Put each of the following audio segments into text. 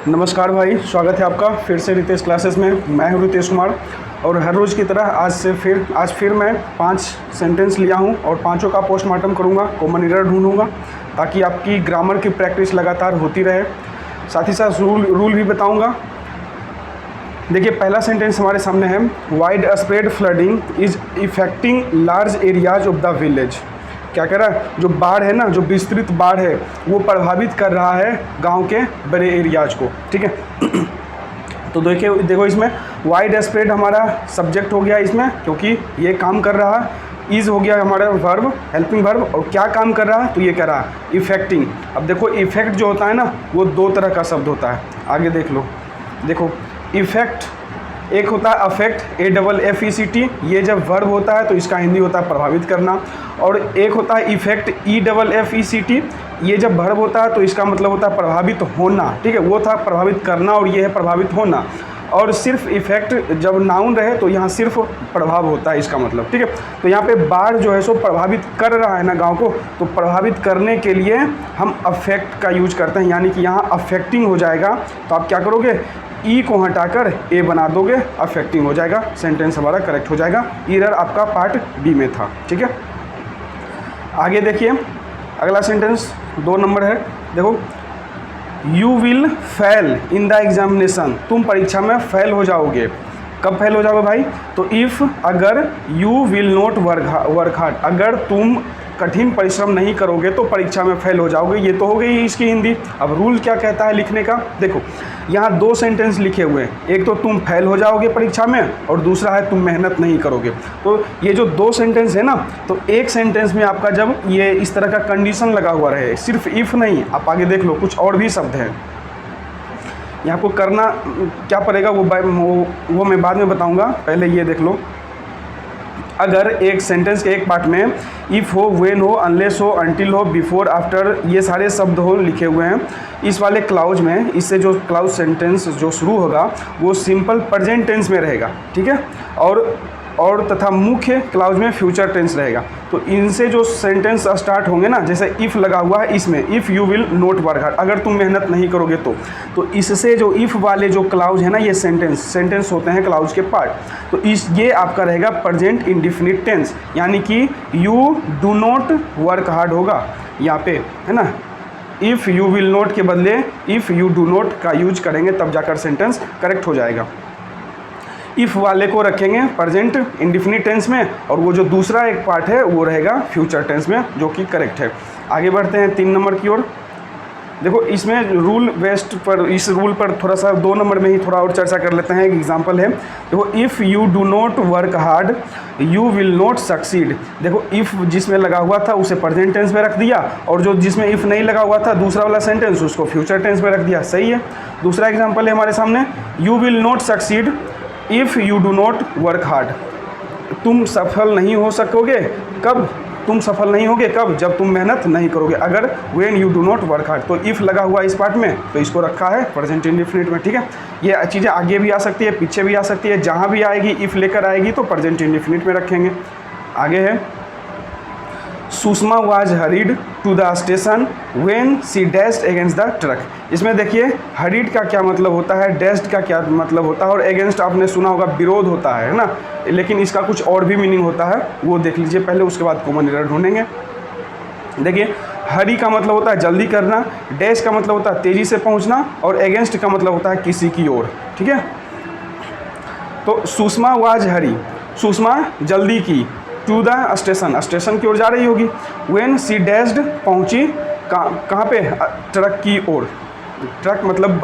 नमस्कार भाई, स्वागत है आपका फिर से रितेश क्लासेस में। मैं हूं रितेश कुमार और हर रोज़ की तरह आज फिर मैं 5 सेंटेंस लिया हूं और पांचों का पोस्टमार्टम करूंगा, कॉमन एरर ढूंढूंगा ताकि आपकी ग्रामर की प्रैक्टिस लगातार होती रहे। साथ ही साथ रूल भी बताऊंगा। देखिए, पहला सेंटेंस हमारे सामने है, widespread flooding is affecting large areas of the village. क्या कह रहा है, जो बाढ़ है ना, जो विस्तृत बाढ़ है वो प्रभावित कर रहा है गांव के बड़े एरियाज को। ठीक है तो देखो इसमें वाइड स्प्रेड हमारा सब्जेक्ट हो गया इसमें, क्योंकि ये काम कर रहा है। इज हो गया हमारा वर्ब, हेल्पिंग वर्ब। और क्या काम कर रहा है, तो ये कह रहा है इफेक्टिंग। अब देखो, इफेक्ट जो होता है ना वो 2 तरह का शब्द होता है। आगे देख लो, देखो इफेक्ट एक होता है अफेक्ट, AFFECT, ये जब वर्ब होता है तो इसका हिंदी होता है प्रभावित करना। और एक होता है इफेक्ट, EFFECT, ये जब वर्ब होता है तो इसका मतलब होता है प्रभावित होना। ठीक है, वो था प्रभावित करना और ये है प्रभावित होना। और सिर्फ इफेक्ट जब नाउन रहे तो यहाँ सिर्फ प्रभाव होता है इसका मतलब। ठीक है, तो यहाँ पे बाढ़ जो है सो प्रभावित कर रहा है ना गांव को, तो प्रभावित करने के लिए हम अफेक्ट का यूज करते हैं, यानी कि यहाँ अफेक्टिंग हो जाएगा। तो आप क्या करोगे, ई को हटाकर ए बना दोगे, अफेक्टिंग हो जाएगा, सेंटेंस हमारा करेक्ट हो जाएगा। एरर आपका पार्ट बी में था। ठीक है, आगे देखिए, अगला सेंटेंस 2 नंबर है। देखो, you will fail in the examination, तुम परीक्षा में फेल हो जाओगे। कब फेल हो जाओगे भाई, तो इफ़, अगर, you will not work hard, अगर तुम कठिन परिश्रम नहीं करोगे तो परीक्षा में फेल हो जाओगे। ये तो हो गई इसकी हिंदी। अब रूल क्या कहता है लिखने का, देखो यहाँ 2 सेंटेंस लिखे हुए हैं। एक तो तुम फेल हो जाओगे परीक्षा में और दूसरा है तुम मेहनत नहीं करोगे। तो ये जो 2 सेंटेंस है ना, तो एक सेंटेंस में आपका जब ये इस तरह का कंडीशन लगा हुआ रहे, सिर्फ इफ़ नहीं, आप आगे देख लो कुछ और भी शब्द हैं। यहाँ को करना क्या पड़ेगा वो मैं बाद में बताऊँगा, पहले ये देख लो। अगर एक सेंटेंस के एक पार्ट में इफ़ हो, व्हेन हो, अनलेस हो, अंटिल हो, बिफोर, आफ्टर, ये सारे शब्द हो लिखे हुए हैं, इस वाले क्लाउज में, इससे जो क्लाउज सेंटेंस जो शुरू होगा वो सिंपल प्रेजेंट टेंस में रहेगा। ठीक है, और तथा मुख्य क्लाउज में फ्यूचर टेंस रहेगा। तो इनसे जो सेंटेंस स्टार्ट होंगे ना, जैसे इफ़ लगा हुआ है इसमें, if you will not work hard, अगर तुम मेहनत नहीं करोगे तो इससे जो इफ़ वाले जो क्लाउज है ना, ये सेंटेंस होते हैं क्लाउज के पार्ट। तो ये आपका रहेगा प्रेजेंट इंडिफिनिट टेंस, यानी कि you do not work hard होगा यहाँ पे, है ना। इफ़ यू विल नॉट के बदले इफ़ यू डू नॉट का यूज करेंगे, तब जाकर सेंटेंस करेक्ट हो जाएगा। इफ़ वाले को रखेंगे प्रेजेंट इंडिफिनिट टेंस में, और वो जो दूसरा एक पार्ट है वो रहेगा फ्यूचर टेंस में, जो कि करेक्ट है। आगे बढ़ते हैं 3 नंबर की ओर। देखो, इसमें रूल वेस्ट पर, इस रूल पर थोड़ा सा 2 नंबर में ही थोड़ा और चर्चा कर लेते हैं। एक एग्जांपल है, देखो, if you do not work hard you will not succeed. देखो, इफ़ जिसमें लगा हुआ था उसे प्रेजेंट टेंस में रख दिया, और जो जिसमें इफ़ नहीं लगा हुआ था दूसरा वाला सेंटेंस, उसको फ्यूचर टेंस में रख दिया। सही है। दूसरा एग्जाम्पल है हमारे सामने, you will not succeed if you do not work hard. तुम सफल नहीं हो सकोगे कब, तुम सफल नहीं होगे कब, जब तुम मेहनत नहीं करोगे। अगर when you do not work hard, तो इफ़ लगा हुआ इस पार्ट में, तो इसको रखा है प्रेजेंट इंडिफिनिट में। ठीक है, ये चीज़ें आगे भी आ सकती है, पीछे भी आ सकती है, जहाँ भी आएगी इफ़ लेकर आएगी तो प्रेजेंट इंडिफिनिट में रखेंगे। आगे है, Sushma was hurried to the station when she dashed against the truck. इसमें देखिए, हरीड का क्या मतलब होता है, डैश्ड का क्या मतलब होता है, और अगेंस्ट आपने सुना होगा विरोध होता है ना, लेकिन इसका कुछ और भी मीनिंग होता है, वो देख लीजिए पहले, उसके बाद कॉमन एरर ढूंढेंगे। देखिए, हरी का मतलब होता है जल्दी करना, डैश का मतलब होता है तेज़ी से पहुंचना, और अगेंस्ट का मतलब होता है किसी की ओर। ठीक है, तो सुषमा वाज हरी, सुषमा जल्दी की, टू द स्टेशन, स्टेशन की ओर जा रही होगी। व्हेन सी डैश्ड, पहुंची कहाँ पे, ट्रक की ओर। ट्रक मतलब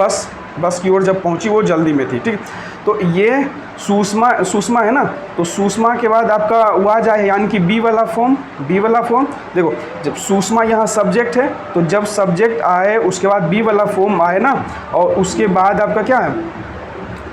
बस की ओर जब पहुंची वो जल्दी में थी। ठीक, तो ये सुषमा है ना, तो सुषमा के बाद आपका वाज आए, यानी कि बी वाला फॉर्म। देखो, जब सुषमा यहाँ सब्जेक्ट है, तो जब सब्जेक्ट आए उसके बाद बी वाला फॉर्म आए ना, और उसके बाद आपका क्या है,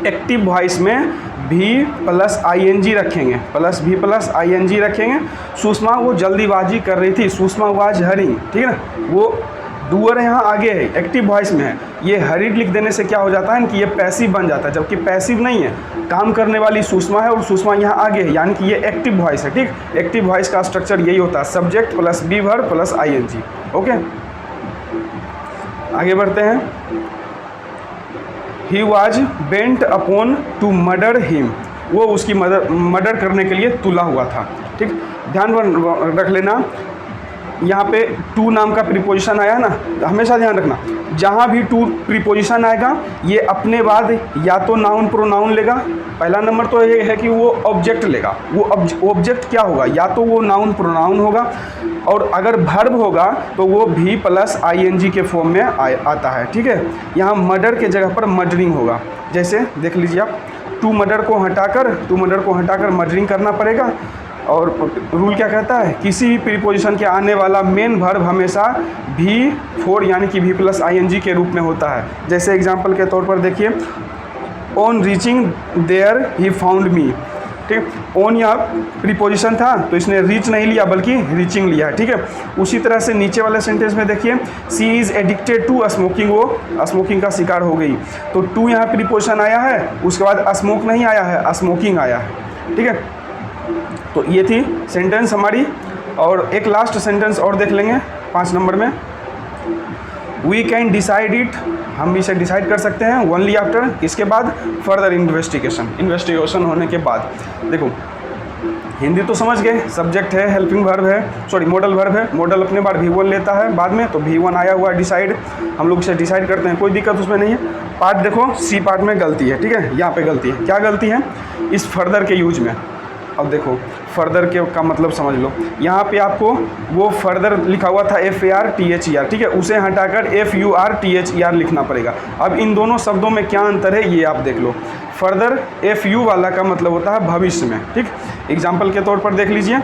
एक्टिव वॉइस में भी प्लस ING रखेंगे, प्लस भी प्लस ING रखेंगे। सुषमा वो जल्दीबाजी कर रही थी, सुषमा वाज हरिंग। ठीक है ना, वो डूअर यहाँ आगे है, एक्टिव वॉइस में है। ये हरीड लिख देने से क्या हो जाता है कि ये पैसिव बन जाता है, जबकि पैसिव नहीं है, काम करने वाली सुषमा है और सुषमा यहाँ आगे है, यानी कि ये एक्टिव वॉइस है। ठीक, एक्टिव वॉइस का स्ट्रक्चर यही होता है, subject plus be verb plus ING। Okay, आगे बढ़ते हैं। He was bent upon to murder him, वो उसकी मर्डर करने के लिए तुला हुआ था। ठीक, ध्यान रख लेना, यहाँ पे टू नाम का प्रीपोजिशन आया ना, हमेशा ध्यान रखना, जहाँ भी टू प्रीपोजिशन आएगा ये अपने बाद या तो नाउन प्रोनाउन लेगा, पहला नंबर तो ये है कि वो ऑब्जेक्ट लेगा। वो ऑब्जेक्ट क्या होगा, या तो वो नाउन प्रोनाउन होगा, और अगर वर्ब होगा तो वो भी प्लस ing के फॉर्म में आता है। ठीक है, यहाँ मर्डर के जगह पर मर्डरिंग होगा। जैसे देख लीजिए आप, टू मर्डर को हटाकर मर्डरिंग करना पड़ेगा। और रूल क्या कहता है, किसी भी प्रीपोजिशन के आने वाला मेन वर्ब हमेशा V4 यानी कि V प्लस ing के रूप में होता है। जैसे एग्जांपल के तौर पर देखिए, on reaching there he found me. ठीक, ऑन यहाँ प्रीपोजिशन था तो इसने रीच नहीं लिया बल्कि रीचिंग लिया। ठीक है, उसी तरह से नीचे वाले सेंटेंस में देखिए, सी इज़ एडिक्टेड टू स्मोकिंग, वो स्मोकिंग का शिकार हो गई। तो टू यहाँ प्रीपोजिशन आया है, उसके बाद स्मोक नहीं आया है, स्मोकिंग आया है। ठीक है, तो ये थी सेंटेंस हमारी। और एक लास्ट सेंटेंस और देख लेंगे 5 नंबर में, वी कैन डिसाइड इट, हम इसे डिसाइड कर सकते हैं ओनली आफ्टर, इसके बाद फर्दर इन्वेस्टिगेशन होने के बाद। देखो हिंदी तो समझ गए, सब्जेक्ट है, हेल्पिंग वर्ब है, सॉरी मॉडल वर्ब है, मॉडल अपने बार V1 लेता है बाद में, तो V1 आया हुआ डिसाइड, हम लोग इसे डिसाइड करते हैं, कोई दिक्कत उसमें नहीं है। पार्ट देखो, सी पार्ट में गलती है। ठीक है, यहाँ पे गलती है, क्या गलती है, इस फर्दर के यूज में। अब देखो फर्दर के का मतलब समझ लो, यहाँ पे आपको वो फर्दर लिखा हुआ था FARTHER, ठीक है, उसे हटाकर FURTHER लिखना पड़ेगा। अब इन दोनों शब्दों में क्या अंतर है ये आप देख लो। फर्दर FU वाला का मतलब होता है भविष्य में। ठीक, एग्जाम्पल के तौर पर देख लीजिए,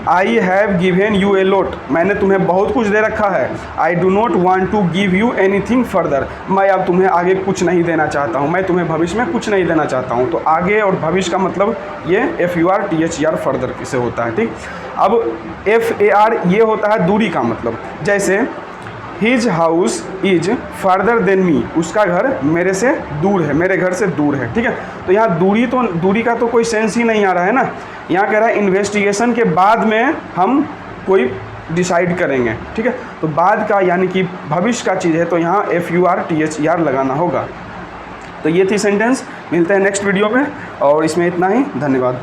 I have given you a lot, मैंने तुम्हें बहुत कुछ दे रखा है। I do not want to give you anything further, मैं अब तुम्हें आगे कुछ नहीं देना चाहता हूँ, मैं तुम्हें भविष्य में कुछ नहीं देना चाहता हूँ। तो आगे और भविष्य का मतलब ये FURTHER फर्दर से होता है। ठीक, अब FAR ये होता है दूरी का मतलब, जैसे his house is further than me, उसका घर मेरे से दूर है, मेरे घर से दूर है। ठीक है, तो यहाँ दूरी का तो कोई सेंस ही नहीं आ रहा है ना। यहाँ कह रहा है इन्वेस्टिगेशन के बाद में हम कोई डिसाइड करेंगे। ठीक है, तो बाद का यानी कि भविष्य का चीज़ है, तो यहाँ FURTHER लगाना होगा। तो ये थी सेंटेंस, मिलते हैं नेक्स्ट वीडियो में, और इसमें इतना ही, धन्यवाद।